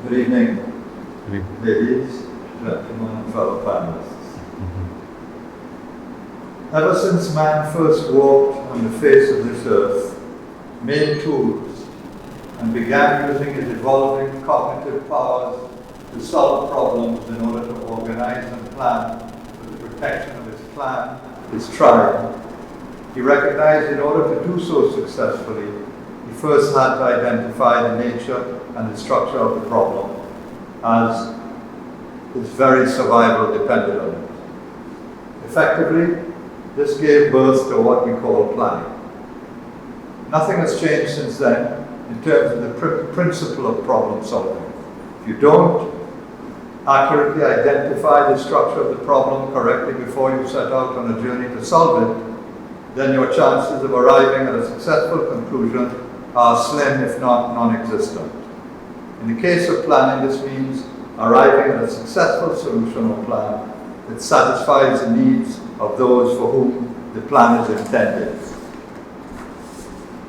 Good evening, ladies, gentlemen, and fellow panelists. Ever since man first walked on the face of this earth, made tools, and began using his evolving cognitive powers to solve problems in order to organize and plan for the protection of his clan, his tribe, he recognized in order to do so successfully, he first had to identify the nature and the structure of the problem, as his very survival depended on it. Effectively, this gave birth to what we call planning. Nothing has changed since then in terms of the principle of problem solving. If you don't accurately identify the structure of the problem correctly before you set out on a journey to solve it, then your chances of arriving at a successful conclusion are slim, if not non-existent. In the case of planning, this means arriving at a successful solution or plan that satisfies the needs of those for whom the plan is intended.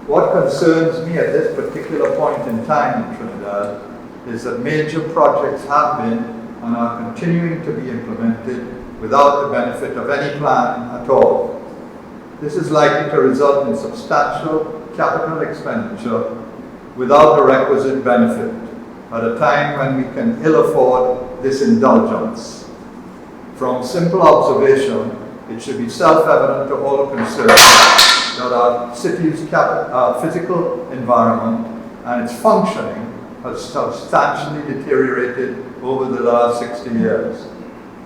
What concerns me at this particular point in time in Trinidad is that major projects have been and are continuing to be implemented without the benefit of any plan at all. This is likely to result in substantial capital expenditure without the requisite benefit at a time when we can ill afford this indulgence. From simple observation, it should be self-evident to all concerned that our city's physical environment and its functioning has substantially deteriorated over the last 60 years,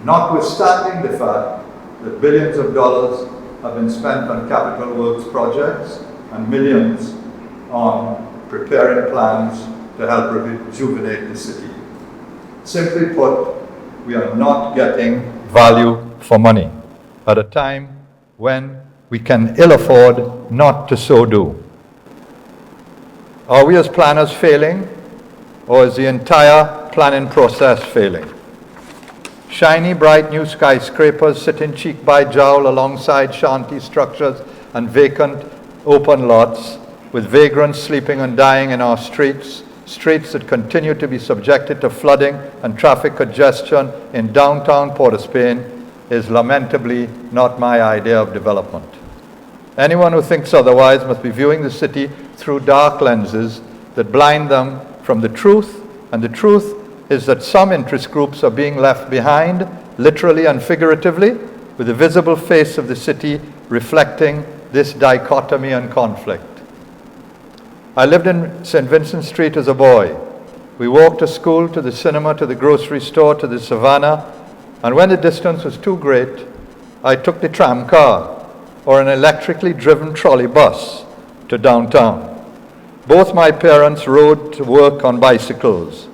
notwithstanding the fact that billions of dollars have been spent on capital works projects and millions on preparing plans to help rejuvenate the city. Simply put, we are not getting value for money at a time when we can ill afford not to so do. Are we as planners failing, or is the entire planning process failing? Shiny, bright new skyscrapers sitting cheek by jowl alongside shanty structures and vacant open lots, with vagrants sleeping and dying in our streets that continue to be subjected to flooding and traffic congestion in downtown Port-of-Spain, is lamentably not my idea of development. Anyone who thinks otherwise must be viewing the city through dark lenses that blind them from the truth, and the truth is that some interest groups are being left behind, literally and figuratively, with the visible face of the city reflecting this dichotomy and conflict. I lived in St. Vincent Street as a boy. We walked to school, to the cinema, to the grocery store, to the savannah, and when the distance was too great, I took the tram car or an electrically driven trolley bus to downtown. Both my parents rode to work on bicycles.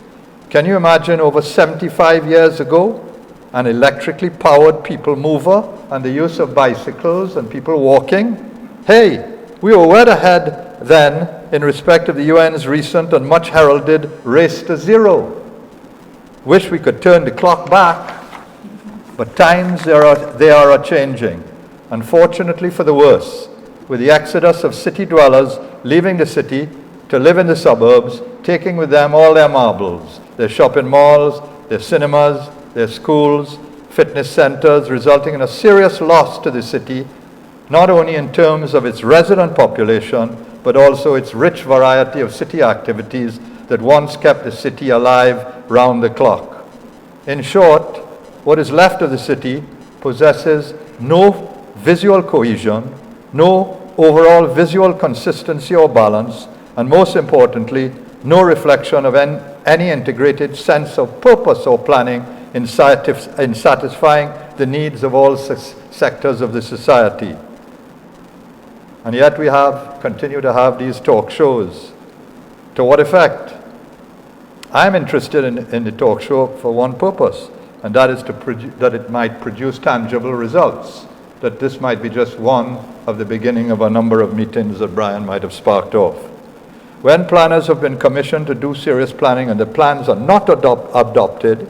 Can you imagine over 75 years ago, an electrically powered people mover and the use of bicycles and people walking? Hey, we were well ahead then in respect of the UN's recent and much heralded race to zero. Wish we could turn the clock back, but times they are changing, unfortunately for the worse, with the exodus of city dwellers leaving the city to live in the suburbs, taking with them all their marbles, their shopping malls, their cinemas, their schools, fitness centers, resulting in a serious loss to the city, not only in terms of its resident population, but also its rich variety of city activities that once kept the city alive round the clock. In short, what is left of the city possesses no visual cohesion, no overall visual consistency or balance, and most importantly, no reflection of any integrated sense of purpose or planning in satisfying the needs of all sectors of the society. And yet we continue to have these talk shows. To what effect? I'm interested in the talk show for one purpose, and that is that it might produce tangible results, that this might be just one of the beginning of a number of meetings that Brian might have sparked off. When planners have been commissioned to do serious planning and the plans are not adopted,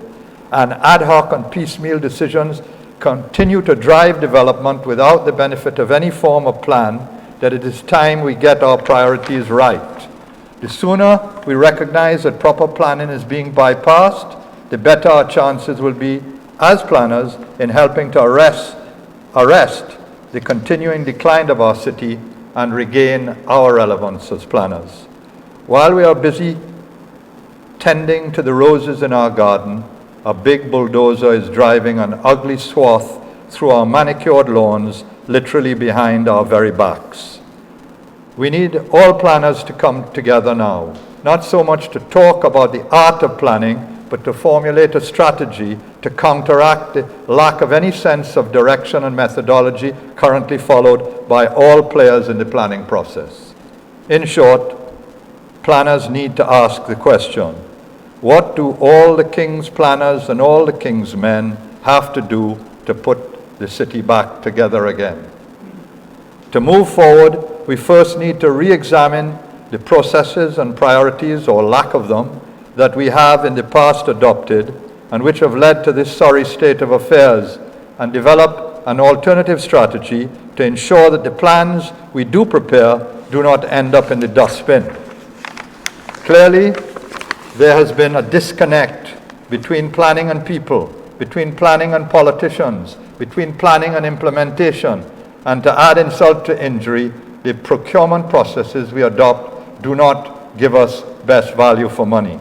and ad hoc and piecemeal decisions continue to drive development without the benefit of any form of plan, that it is time we get our priorities right. The sooner we recognize that proper planning is being bypassed, the better our chances will be as planners in helping to arrest the continuing decline of our city and regain our relevance as planners. While we are busy tending to the roses in our garden, a big bulldozer is driving an ugly swath through our manicured lawns, literally behind our very backs. We need all planners to come together now, not so much to talk about the art of planning, but to formulate a strategy to counteract the lack of any sense of direction and methodology currently followed by all players in the planning process. In short, planners need to ask the question, what do all the king's planners and all the king's men have to do to put the city back together again? To move forward, we first need to re-examine the processes and priorities, or lack of them, that we have in the past adopted and which have led to this sorry state of affairs, and develop an alternative strategy to ensure that the plans we do prepare do not end up in the dustbin. Clearly, there has been a disconnect between planning and people, between planning and politicians, between planning and implementation, and to add insult to injury, the procurement processes we adopt do not give us best value for money.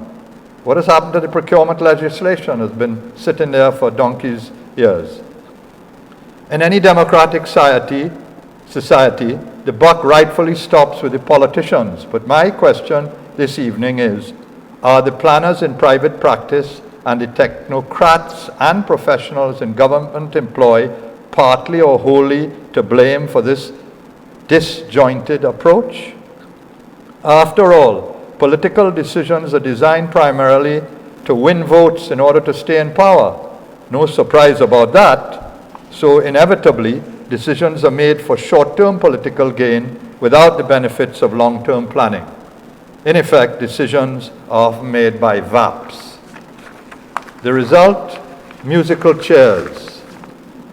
What has happened to the procurement legislation has been sitting there for donkey's years. In any democratic society, the buck rightfully stops with the politicians. But my question this evening is, are the planners in private practice and the technocrats and professionals in government employ partly or wholly to blame for this disjointed approach? After all, political decisions are designed primarily to win votes in order to stay in power. No surprise about that. So inevitably, decisions are made for short-term political gain without the benefits of long-term planning. In effect, decisions are often made by VAPs. The result, musical chairs,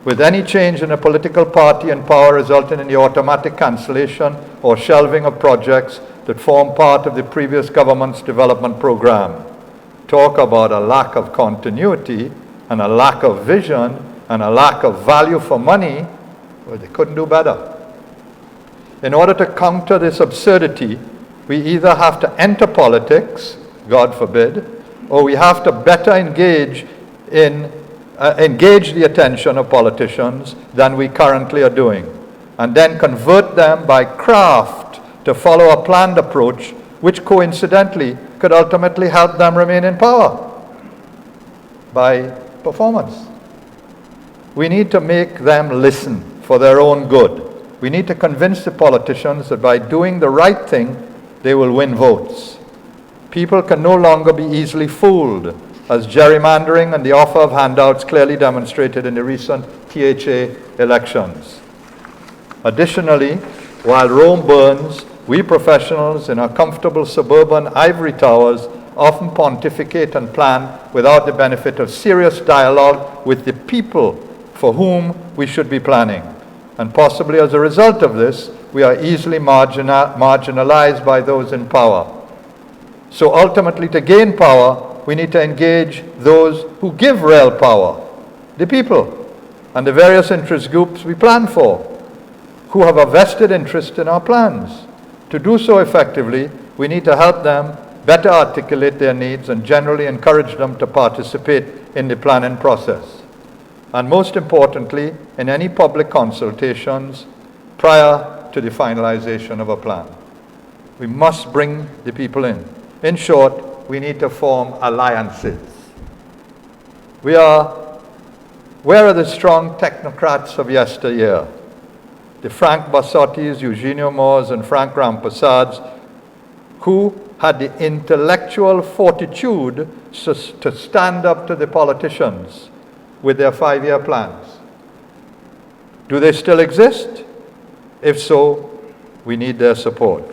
with any change in a political party in power resulting in the automatic cancellation or shelving of projects that form part of the previous government's development program. Talk about a lack of continuity and a lack of vision and a lack of value for money. Well, they couldn't do better. In order to counter this absurdity, we either have to enter politics, God forbid, or we have to better engage the attention of politicians than we currently are doing, and then convert them by craft to follow a planned approach which coincidentally could ultimately help them remain in power by performance. We need to make them listen for their own good. We need to convince the politicians that by doing the right thing, they will win votes. People can no longer be easily fooled, as gerrymandering and the offer of handouts clearly demonstrated in the recent THA elections. Additionally, while Rome burns, we professionals in our comfortable suburban ivory towers often pontificate and plan without the benefit of serious dialogue with the people for whom we should be planning. And possibly as a result of this, we are easily marginalized by those in power. So ultimately, to gain power, we need to engage those who give real power, the people, and the various interest groups we plan for, who have a vested interest in our plans. To do so effectively, we need to help them better articulate their needs and generally encourage them to participate in the planning process. And most importantly, in any public consultations prior to the finalization of a plan. We must bring the people in. In short, we need to form alliances. Where are the strong technocrats of yesteryear? The Frank Bassottis, Eugenio Moores, and Frank Rampasads, who had the intellectual fortitude to stand up to the politicians with their 5-year plans. Do they still exist? If so, we need their support.